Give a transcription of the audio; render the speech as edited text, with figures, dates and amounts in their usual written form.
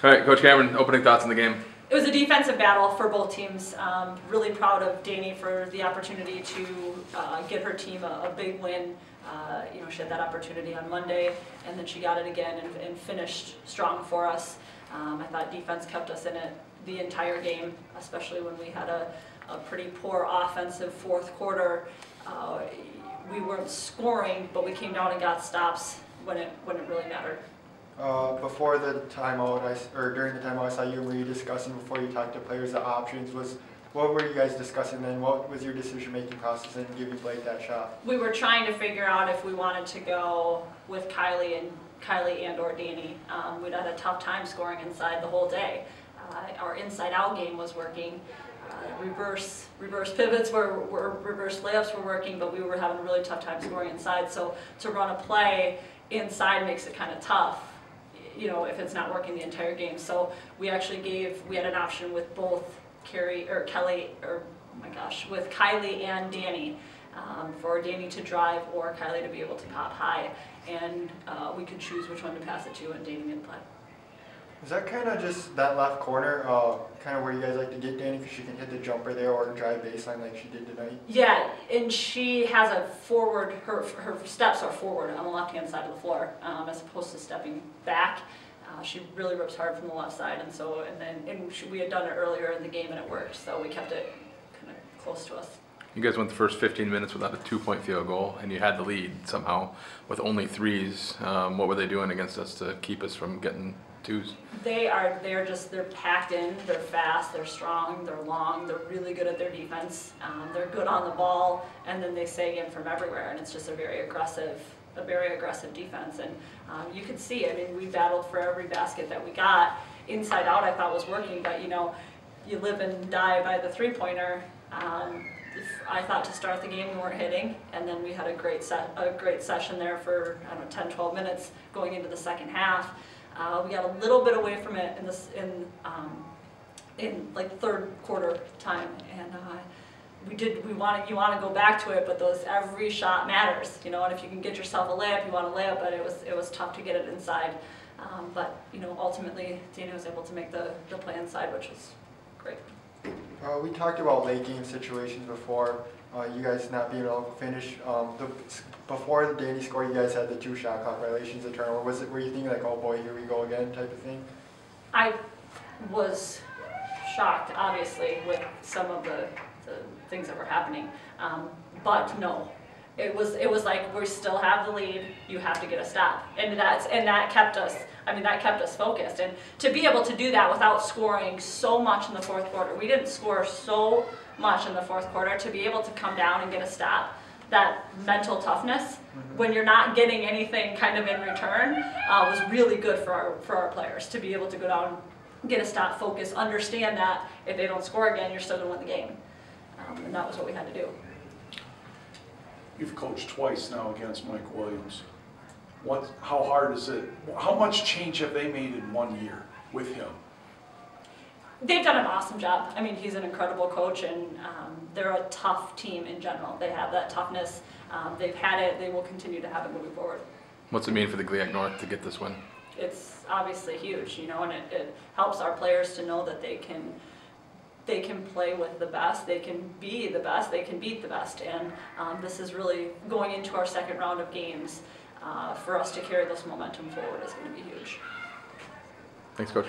All right, Coach Cameron, opening thoughts on the game. It was a defensive battle for both teams. Really proud of Danny for the opportunity to get her team a big win. She had that opportunity on Monday, and then she got it again and finished strong for us. I thought defense kept us in it the entire game, especially when we had a pretty poor offensive fourth quarter. We weren't scoring, but we came down and got stops when it really mattered. Before the timeout, during the timeout, I saw you and Marie discussing before you talked to players the options. What were you guys discussing then? What was your decision-making process in giving Blake that shot? We were trying to figure out if we wanted to go with Kylie and or Danny. We'd had a tough time scoring inside the whole day. Our inside-out game was working. Reverse pivots reverse layups were working, but we were having a really tough time scoring inside. So to run a play inside makes it kind of tough, if it's not working the entire game. So we actually we had an option with both with Kylie and Danny, for Danny to drive or Kylie to be able to pop high, and we could choose which one to pass it to, and Danny made the play. Is that kind of just that left corner, kind of where you guys like to get Danny because she can hit the jumper there or drive baseline like she did tonight? Yeah, and she has a forward, her steps are forward on the left-hand side of the floor, as opposed to stepping back. She really rips hard from the left side, we had done it earlier in the game and it worked, so we kept it kind of close to us. You guys went the first 15 minutes without a 2-point field goal, and you had the lead somehow with only threes. What were they doing against us to keep us from getting twos? They're packed in, they're fast, they're strong, they're long, they're really good at their defense, they're good on the ball, and then they sag in from everywhere, and it's just a very aggressive defense. And you could see, we battled for every basket that we got. Inside out I thought was working, but you live and die by the three-pointer. I thought to start the game we weren't hitting, and then we had a great session there for 10-12 minutes going into the second half. We got a little bit away from it in like third quarter time, and you want to go back to it, but every shot matters, and if you can get yourself a layup, you want to layup, but it was tough to get it inside. But ultimately Dana was able to make the play inside, which was great. We talked about late game situations before, you guys not being able to finish. Before the Danny score, you guys had the 2 shot clock violations, the turnover. Were you thinking like, oh boy, here we go again type of thing? I was shocked, obviously, with some of the things that were happening, but no. It was like, we still have the lead, you have to get a stop, and that kept us focused. And to be able to do that without scoring so much in the fourth quarter, we didn't score so much in the fourth quarter, to be able to come down and get a stop, that mental toughness when you're not getting anything kind of in return, was really good for our players, to be able to go down, get a stop, focus, understand that if they don't score again, you're still going to win the game, and that was what we had to do. You've coached twice now against Mike Williams. How hard is it? How much change have they made in 1 year with him? They've done an awesome job. He's an incredible coach, and they're a tough team in general. They have that toughness. They've had it. They will continue to have it moving forward. What's it mean for the GLIAC North to get this win? It's obviously huge, and it helps our players to know that they can play with the best, they can be the best, they can beat the best, and this is really going into our second round of games. For us to carry this momentum forward is going to be huge. Thanks, Coach.